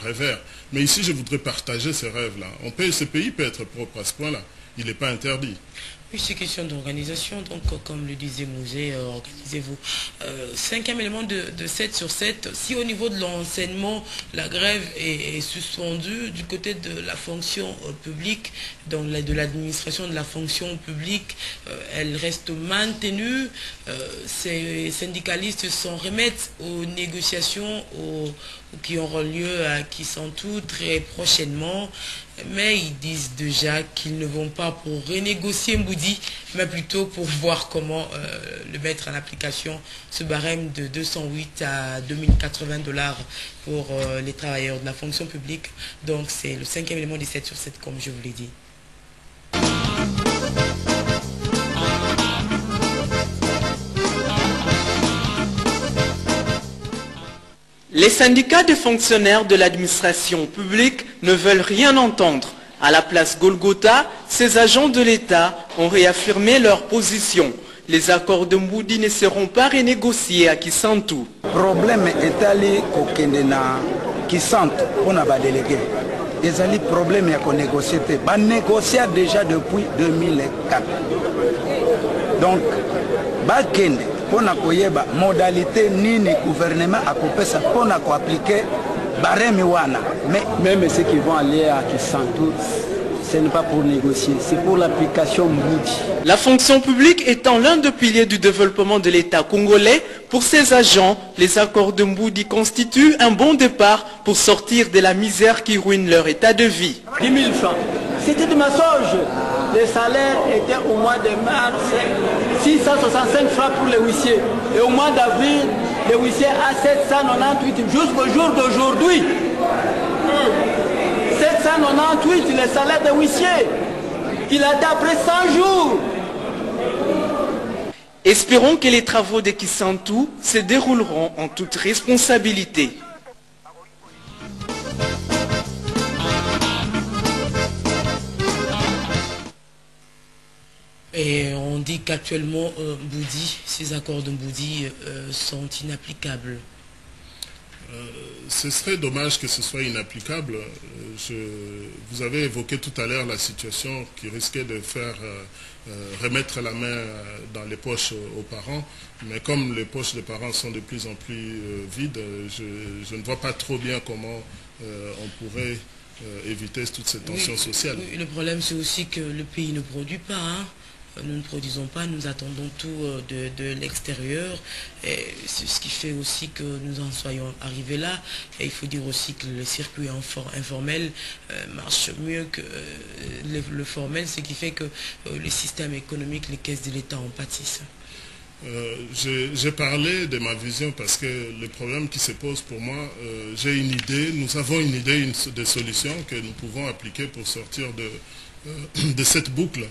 rêveur. Mais ici, je voudrais partager ces rêves-là. Ce pays peut être propre à ce point-là. Il n'est pas interdit. Oui, c'est question d'organisation. Donc, comme le disait Mouzé, organisez-vous. Cinquième élément de 7 sur 7. Si au niveau de l'enseignement, la grève est suspendue du côté de la fonction publique, donc de l'administration de la fonction publique, elle reste maintenue. Ces syndicalistes s'en remettent aux négociations qui auront lieu à Kisantu très prochainement. Mais ils disent déjà qu'ils ne vont pas pour renégocier Mboudi, mais plutôt pour voir comment le mettre en application, ce barème de 208 à 2080 $ pour les travailleurs de la fonction publique. Donc c'est le cinquième élément des 7 sur 7, comme je vous l'ai dit. Les syndicats des fonctionnaires de l'administration publique ne veulent rien entendre. À la place Golgotha, ces agents de l'État ont réaffirmé leur position. Les accords de Mboudi ne seront pas renégociés à Kisantu. Le problème est allé à Kisantu pour les délégués. Les problèmes sont négociés. Ils négocient déjà depuis 2004. Donc, pour la modalité ni le gouvernement a coupé ça pour appliquer barème wana. Mais même ceux qui vont aller à Kisantu, ce n'est pas pour négocier, c'est pour l'application Mboudi. La fonction publique étant l'un des piliers du développement de l'État congolais, pour ces agents, les accords de Mboudi constituent un bon départ pour sortir de la misère qui ruine leur état de vie. 10 000 francs, c'était du mensonge. Les salaires étaient au mois de mars 665 francs pour les huissiers. Et au mois d'avril, les huissiers à 798 jusqu'au jour d'aujourd'hui. 798 les salaires des huissiers. Il a été après 100 jours. Espérons que les travaux de Kisantu se dérouleront en toute responsabilité. Et on dit qu'actuellement, ces accords de Mboudi sont inapplicables. Ce serait dommage que ce soit inapplicable. Vous avez évoqué tout à l'heure la situation qui risquait de faire remettre la main dans les poches aux parents. Mais comme les poches des parents sont de plus en plus vides, je ne vois pas trop bien comment on pourrait éviter toutes ces tensions sociales. Oui, le problème, c'est aussi que le pays ne produit pas. Hein. Nous ne produisons pas, nous attendons tout de l'extérieur. C'est ce qui fait aussi que nous en soyons arrivés là. Et il faut dire aussi que le circuit informel marche mieux que le formel, ce qui fait que le système économique, les caisses de l'État en pâtissent. J'ai parlé de ma vision parce que le problème qui se pose pour moi, j'ai une idée, nous avons une idée de solution que nous pouvons appliquer pour sortir de cette boucle.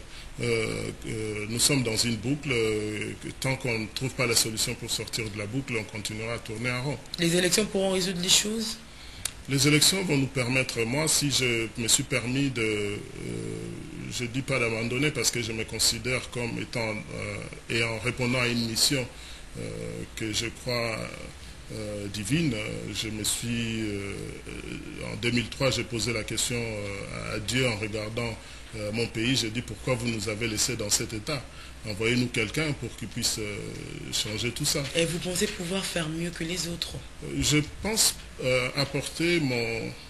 Nous sommes dans une boucle, tant qu'on ne trouve pas la solution pour sortir de la boucle, on continuera à tourner en rond. Les élections pourront résoudre les choses? Les élections vont nous permettre, moi, si je me suis permis je ne dis pas d'abandonner parce que je me considère comme étant, et en répondant à une mission que je crois divine, en 2003, j'ai posé la question à Dieu en regardant mon pays, j'ai dit pourquoi vous nous avez laissés dans cet état? Envoyez-nous quelqu'un pour qu'il puisse changer tout ça. Et vous pensez pouvoir faire mieux que les autres? Je pense apporter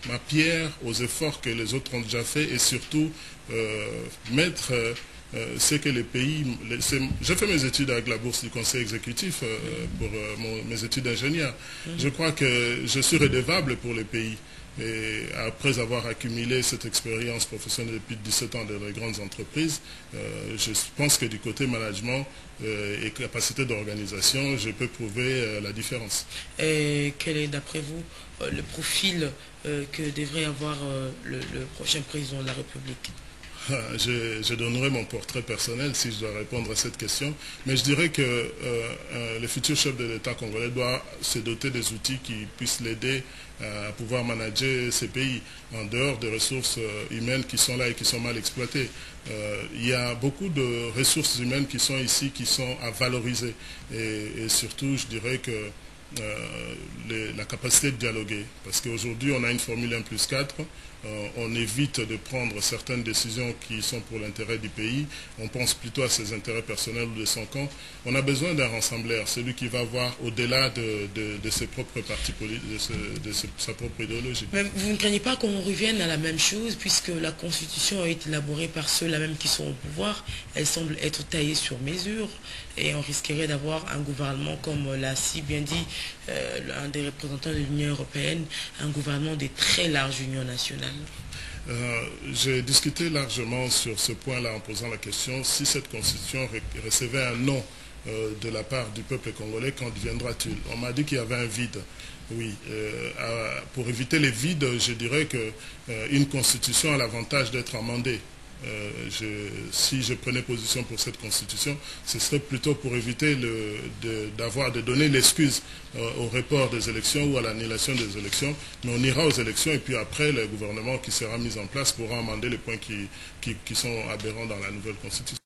ma pierre aux efforts que les autres ont déjà fait et surtout mettre ce que les pays... J'ai fait mes études avec la bourse du conseil exécutif pour mes études d'ingénieur. Je crois que je suis redevable pour les pays. Et après avoir accumulé cette expérience professionnelle depuis 17 ans dans les grandes entreprises, je pense que du côté management et capacité d'organisation, je peux prouver la différence. Et quel est d'après vous le profil que devrait avoir le prochain président de la République? Je donnerai mon portrait personnel si je dois répondre à cette question, mais je dirais que le futur chef de l'État congolais doit se doter des outils qui puissent l'aider à pouvoir manager ces pays en dehors des ressources humaines qui sont là et qui sont mal exploitées. Il y a beaucoup de ressources humaines qui sont ici, qui sont à valoriser et surtout je dirais que la capacité de dialoguer. Parce qu'aujourd'hui, on a une formule 1+4. On évite de prendre certaines décisions qui sont pour l'intérêt du pays. On pense plutôt à ses intérêts personnels ou de son camp. On a besoin d'un rassembleur, celui qui va voir au-delà de ses propres partis politiques, de sa propre idéologie. Mais vous ne craignez pas qu'on revienne à la même chose, puisque la Constitution a été élaborée par ceux-là même qui sont au pouvoir. Elle semble être taillée sur mesure et on risquerait d'avoir un gouvernement, comme l'a si bien dit un des représentants de l'Union européenne, un gouvernement de très large union nationale. J'ai discuté largement sur ce point-là en posant la question, si cette constitution recevait un non de la part du peuple congolais, qu'en deviendra-t-il? On m'a dit qu'il y avait un vide. Oui, pour éviter les vides, je dirais qu'une constitution a l'avantage d'être amendée. Si je prenais position pour cette constitution, ce serait plutôt pour éviter de donner l'excuse au report des élections ou à l'annulation des élections, mais on ira aux élections et puis après le gouvernement qui sera mis en place pourra amender les points qui sont aberrants dans la nouvelle constitution.